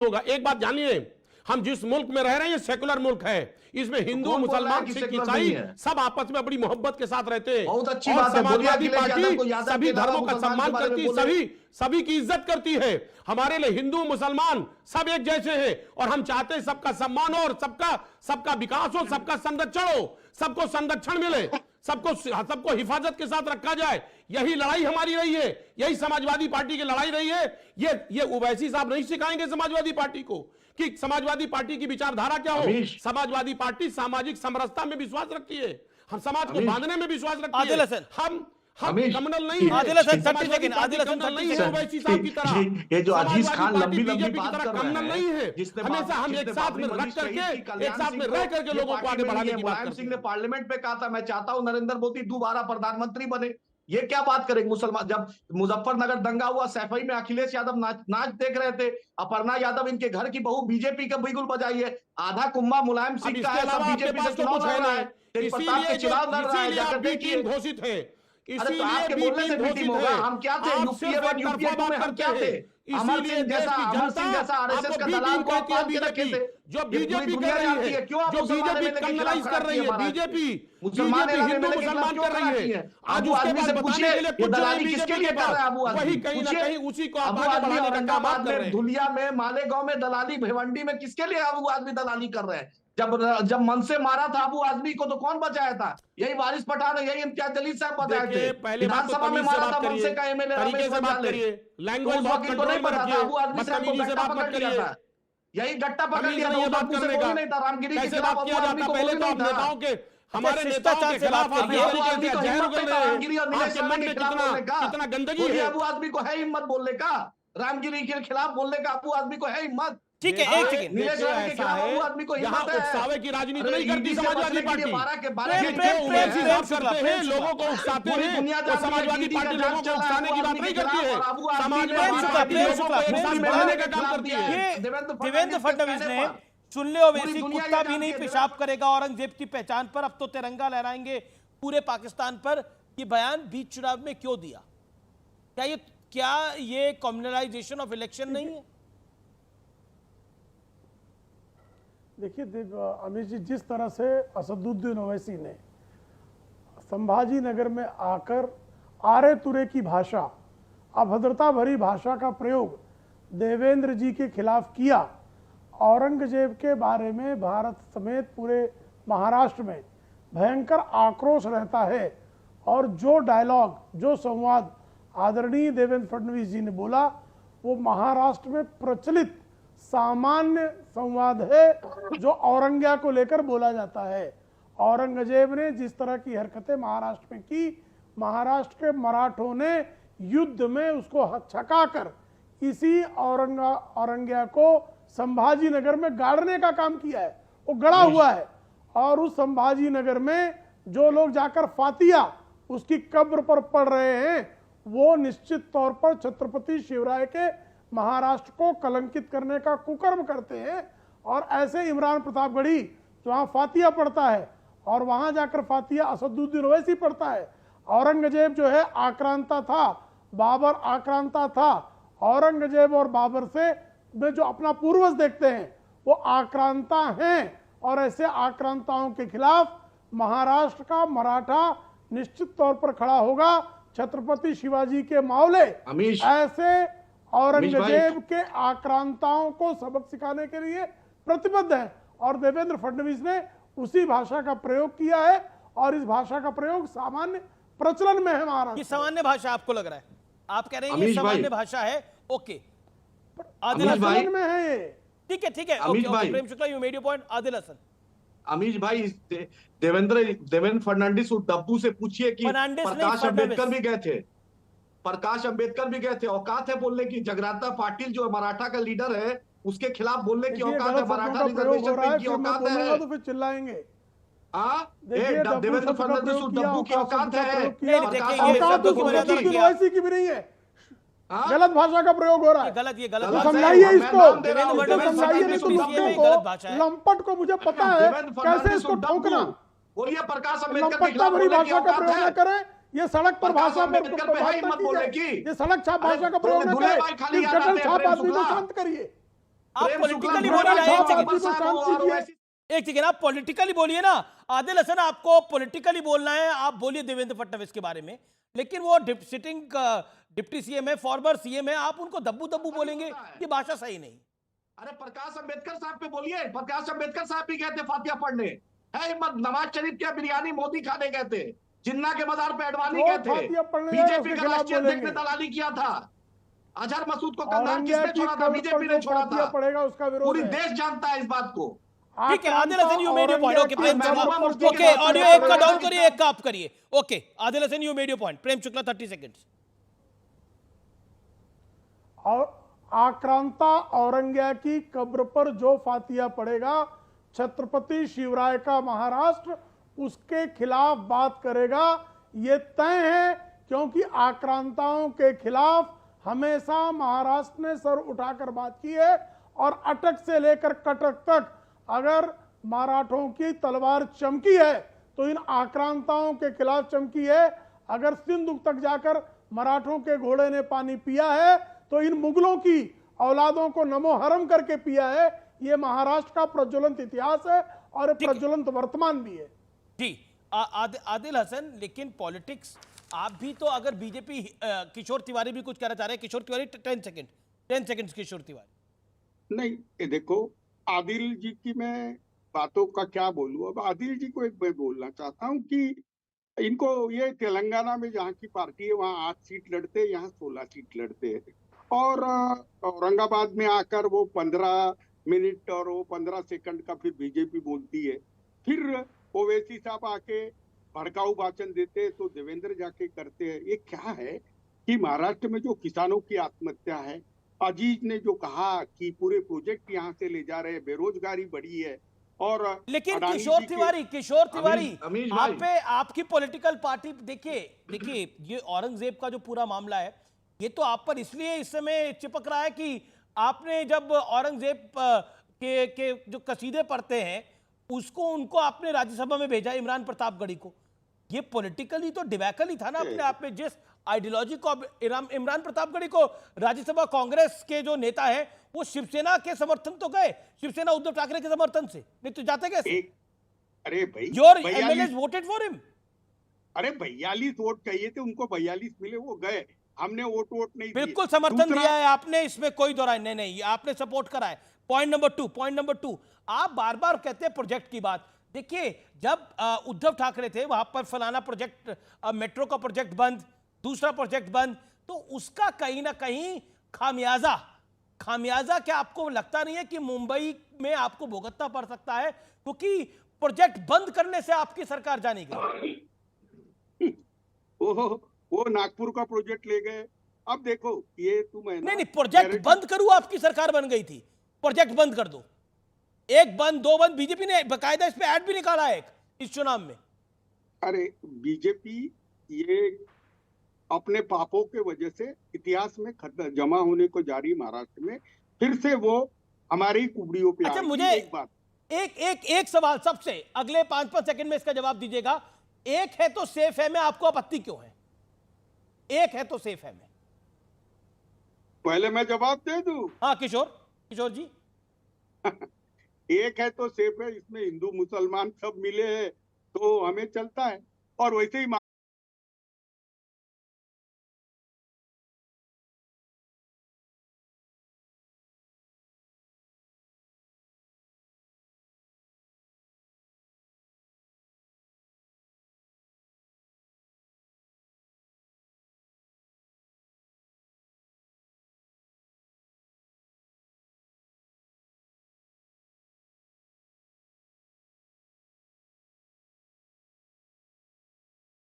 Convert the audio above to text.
होगा। एक बात जानिए, हम जिस मुल्क में रह रहे हैं ये सेकुलर मुल्क है, इसमें हिंदू मुसलमान सिख ईसाई सब आपस में बड़ी मोहब्बत के साथ रहते हैं। बहुत अच्छी और बात है। समाजवादी पार्टी यादव सभी के अलावा धर्मों का मुसलमान सम्मान के बारे करती, में बोले। सभी की इज्जत करती है। हमारे लिए हिंदू मुसलमान सब एक जैसे हैं और हम चाहते हैं सबका सम्मान हो और सबका विकास हो, सबका संरक्षण हो, सबको संरक्षण मिले, सबको हिफाजत के साथ रखा जाए। यही लड़ाई हमारी रही है, यही समाजवादी पार्टी की लड़ाई रही है। ये ओवैसी साहब नहीं सिखाएंगे समाजवादी पार्टी को कि समाजवादी पार्टी की विचारधारा क्या हो। समाजवादी पार्टी सामाजिक समरसता में विश्वास रखती है, हम समाज को बांधने में विश्वास रखती है। हम कम्युनल नहीं है, समाजवादी पार्टी कम्युनल नहीं है ओवैसी साहब की तरह। ये जो अजीज खान लंबी बीजेपी की तरह कम्युनल नहीं है। हमेशा हम एक साथ में रख करके, एक साथ में रह करके लोगों को आगे बढ़ाने की बात करते हैं। सिंह ने पार्लियामेंट में कहा था, मैं चाहता हूं नरेंद्र मोदी दोबारा प्रधानमंत्री बने। ये क्या बात करेंगे मुसलमान? जब मुजफ्फरनगर दंगा हुआ, सैफई में अखिलेश यादव नाच देख रहे थे, अपर्णा यादव इनके घर की बहू बीजेपी का बिगुल बजाई है, आधा कुम्मा मुलायम सिंह का है, सब बीजेपी से चुनाव लड़ रहा है, तेजप्रताप के चुनाव लड़ रहा है, जाकर देखिए घोषित है। अरे तो आपके बोलने से भी टीम होगा। हम क्या थे यूपीए 1 यूपीए 2 में हम क्या थे? अमर सिंह जैसा आरएसएस का दलाल को आप के रखे थे। जो बीजेपी कर रही है, क्यों आप बीजेपी कम्युनलाइज कर रही है, बीजेपी हिंदू मुसलमान कर रही है। आज अबू आदमी से पूछिए ये दलाली किसके लिए कर रहा है अबू आदमी? वही कहीं ना कहीं उसी को अबू आदमी औरंगाबाद में, धुलिया में, मालेगांव में दलाली, भिवंडी में किसके लिए अबू आदमी दलाली कर रहे हैं? जब मन से मारा था अबू आदमी को तो कौन बचाया था? यही वारिस पठान, यही इम्तियाज जलील साहब बचाए थे। विधानसभा में मारा था मनसे का एमएलए रमेश बंजाले, लैंग्वेज बात को नहीं पता था। अबू आदमी से आपको गट्टा पकड़ लिया था, यही गट्टा पकड़ लिया था। बात करने का नहीं था, रामगिरी के खिलाफ अबू आदमी को बोलने नहीं था। हमारे नेताओं के खिलाफ कितना गंदगी है। अबू आदमी को है हिम्मत बोलने का, रामगिरी के खिलाफ बोलने का अबू आदमी को है हिम्मत। ठीक है, एक सेकंड। नीलेश राय के खिलाफ अबू आदमी को हिम्मत है। उकसावे की राजनीति नहीं करती समाजवादी पार्टी। लोगों को उकसाते हैं, तो समाजवादी पार्टी लोगों को उकसाने की बात नहीं करती है, समाजवादी पार्टी लोगों को एक साथ बढ़ाने का काम करती है। देवेंद्र फडणवीस ने सुन ले, ओवैसी कुत्ता भी नहीं पेशाब करेगा औरंगजेब की पहचान पर, अब तो तिरंगा लहराएंगे पूरे पाकिस्तान पर, ये बयान बीच चुनाव में क्यों दिया? क्या ये कम्युनलाइजेशन ऑफ इलेक्शन नहीं है? देखिए अमित जी, जिस तरह से असदुद्दीन ओवैसी ने संभाजी नगर में आकर आरे तुरे की भाषा, अभद्रता भरी भाषा का प्रयोग देवेंद्र जी के खिलाफ किया, औरंगजेब के बारे में भारत समेत पूरे महाराष्ट्र में भयंकर आक्रोश रहता है। और जो डायलॉग, जो संवाद आदरणीय देवेंद्र फडणवीस जी ने बोला, वो महाराष्ट्र में प्रचलित सामान्य संवाद है जो औरंगिया को लेकर बोला जाता है। औरंगजेब ने जिस तरह की हरकतें महाराष्ट्र में की, महाराष्ट्र के मराठों ने युद्ध में उसको छकाकर इसी औरंगिया को संभाजी नगर में गाड़ने का काम किया है। वो गड़ा हुआ है और उस संभाजी नगर में जो लोग जाकर फातिया उसकी कब्र पर पड़ रहे हैं, वो निश्चित तौर पर छत्रपति शिवराय के महाराष्ट्र को कलंकित करने का कुकर्म करते हैं। और ऐसे इमरान प्रतापगढ़ी जहां फातिया पढ़ता है और वहां जाकर फातिया असदुद्दीन ओवैसी पढ़ता है। औरंगजेब जो है आक्रांता था, बाबर आक्रांता था। औरंगजेब और बाबर से में जो अपना पूर्वज देखते हैं वो आक्रांता हैं, और ऐसे आक्रांताओं के खिलाफ महाराष्ट्र का मराठा निश्चित तौर पर खड़ा होगा। छत्रपति शिवाजी के मावले ऐसे औरंगजेब के आक्रांताओं को सबक सिखाने के लिए प्रतिबद्ध है, और देवेंद्र फडणवीस ने उसी भाषा का प्रयोग किया है। और इस भाषा का प्रयोग सामान्य प्रचलन में है महाराष्ट्र। ये सामान्य भाषा आपको लग रहा है? आप कह रहे हैं ये सामान्य भाषा है, ओके, आदिल हसन में है ये। ठीक है, okay, Prem Shukla, you made your point. Adil Hasan. Amish भाई, देवेंद्र फर्नांडिस और डब्बू से पूछिए कि प्रकाश अंबेडकर भी गए थे, प्रकाश अंबेडकर भी गए थे। औकात है बोलने की? जगराता पाटिल जो मराठा का लीडर है उसके खिलाफ बोलने की औकात है? मराठा रिजर्वेशन की औकात है? तो फिर चिल्लाएंगे। देवेंद्र फडणवीस और डब्बू की औकात है? ओवैसी की भी नहीं है। गलत भाषा का प्रयोग हो रहा है। ये गलत तो समझाइए इसको, लंपट को मुझे पता है कैसे इसको ठोकना। बोलिए प्रकाश अंबेडकर लंपटता भरी भाषा का प्रयोग न करें। ये सड़क पर भाषा में ये सड़क छाप भाषा का प्रयोग न करें। छाप आदमी को शांत करिए। आप प्रेम पॉलिटिकली शुक्ला बोलिए ना, एक सेकंड, तो शांत कीजिए। एक सेकंड, आप पॉलिटिकली बोलिए ना। आदिल हसन, आपको पॉलिटिकली बोलना है, आप बोलिए देवेंद्र फडणवीस के बारे में, लेकिन वो सिटिंग डिप्टी सीएम है, फॉर्मर सीएम है, आप उनको दब्बू दब्बू बोलेंगे, ये भाषा सही नहीं। अरे प्रकाश अंबेडकर साहब पे बोलिए, प्रकाश अंबेडकर साहब भी कहते फातिया पढ़ने है हिम्मत। नवाज शरीफ क्या बिरयानी मोदी खाने गए थे, जिन्ना के बाजार पे अडवाणी वो गए थे, फातिया पढ़ने जाए, बीजेपी उसके का खिलाफ राष्ट्रीय अध्यक्ष ने बोलेंगे। दलाली किया था। अजहर मसूद को कंधार औरंगजेब किसने की छोड़ा था? कब्र बीजेपी पर ने जो छोड़ा फातिया था। पड़ेगा उसका विरोध पूरी है। देश जानता है इस बात को। ठीक है, Adil Hasan, you made your point. Okay, Prem Mehbooba Shukla, Mufti के ओके, बात ऑडियो पे एक का बोलेगा डाउन कि करिए, एक का आप करिए। Okay, Adil Hasan, you made your point. Prem Shukla 30 seconds. और आक्रांता औरंगजेब की कब्र पर जो फातिया पड़ेगा, छत्रपति शिवराय का महाराष्ट्र उसके खिलाफ बात करेगा, ये तय है। क्योंकि आक्रांताओं के खिलाफ हमेशा महाराष्ट्र ने सर उठाकर बात की है, और अटक से लेकर कटक तक अगर मराठों की तलवार चमकी है तो इन आक्रांताओं के खिलाफ चमकी है। अगर सिंधु तक जाकर मराठों के घोड़े ने पानी पिया है तो इन मुगलों की औलादों को नमो हरम करके पिया है। ये महाराष्ट्र का प्रज्वलंत इतिहास है और प्रज्वलंत वर्तमान भी है। जी, आदिल हसन, लेकिन पॉलिटिक्स आप भी तो, अगर बीजेपी, किशोर तिवारी भी कुछ कहना चाह रहे हैं। किशोर तिवारी 10 सेकंड, किशोर तिवारी। नहीं, ये देखो, आदिल जी की मैं बातों का क्या बोलूं। अब आदिल जी को एक मैं बोलना चाहता हूं कि इनको, ये तेलंगाना में जहाँ की पार्टी है वहाँ 8 सीट लड़ते हैं, यहाँ 16 सीट लड़ते हैं। और औरंगाबाद में आकर वो 15 मिनट और वो 15 सेकंड का फिर बीजेपी बोलती है। फिर ओवैसी साहब आके भड़काऊ भाषण देते हैं तो देवेंद्र जाके करते हैं। ये क्या है कि महाराष्ट्र में जो किसानों की आत्महत्या है, अजीज ने जो कहा कि पूरे प्रोजेक्ट यहाँ से ले जा रहे हैं, बेरोजगारी बढ़ी है। और लेकिन अडानी किशोर जी के- तिवारी, किशोर तिवारी, अमीश आप भाई। पे आपकी पॉलिटिकल पार्टी, देखिए ये औरंगजेब का जो पूरा मामला है, ये तो आप पर इसलिए इस समय चिपक रहा है कि आपने जब औरंगजेब के जो कसीदे पढ़ते हैं उसको, उनको आपने राज्यसभा में भेजा, इमरान प्रतापगढ़ी को। ये पॉलिटिकली तो डिबैकल ही था ना अपने आप में। जिस आइडियोलॉजी को इमरान प्रतापगढ़ी को राज्यसभा कांग्रेस के जो नेता है वो शिवसेना के समर्थन तो गए, शिवसेना उद्धव ठाकरे के समर्थन से, नहीं तो जाते कैसे? अरे भाई, your 42 MLAs voted for him. अरे 42 वोट चाहिए थे उनको, 42 मिले, वो गए। हमने वोट नहीं दिए। बिल्कुल समर्थन दूसरा- दिया है आपने, इसमें कोई दो राय नहीं, आपने सपोर्ट करा है। पॉइंट नंबर टू, आप बार बार कहते हैं प्रोजेक्ट की बात। देखिए, जब उद्धव ठाकरे थे वहां पर फलाना प्रोजेक्ट, मेट्रो का प्रोजेक्ट बंद, दूसरा प्रोजेक्ट बंद, तो उसका कहीं ना कहीं खामियाजा क्या आपको लगता नहीं है कि मुंबई में आपको भुगतना पड़ सकता है? क्योंकि प्रोजेक्ट बंद करने से आपकी सरकार जानी गई। वो नागपुर का प्रोजेक्ट ले गए। अब देखो, ये तुम है ना, नहीं, प्रोजेक्ट बंद करूं, आपकी सरकार बन गई थी, प्रोजेक्ट बंद कर दो। 1 बंद 2 बंद, बीजेपी ने बकायदा इस पे ऐड भी निकाला है इस चुनाव में। अरे बीजेपी ये अपने पापों के वजह से इतिहास में जमा होने को जा रही, महाराष्ट्र में फिर से वो हमारी कुबड़ियों पे अच्छा, आएगी। मुझे एक बात, एक सवाल सबसे, अगले 5-5 सेकंड में इसका जवाब दीजिएगा। एक है तो सेफ है में आपको आपत्ति क्यों है? एक है तो सेफ है में। पहले मैं जवाब दे दूं। हाँ किशोर जी। एक है तो सेफ है, इसमें हिंदू मुसलमान सब मिले हैं तो हमें चलता है। और वैसे ही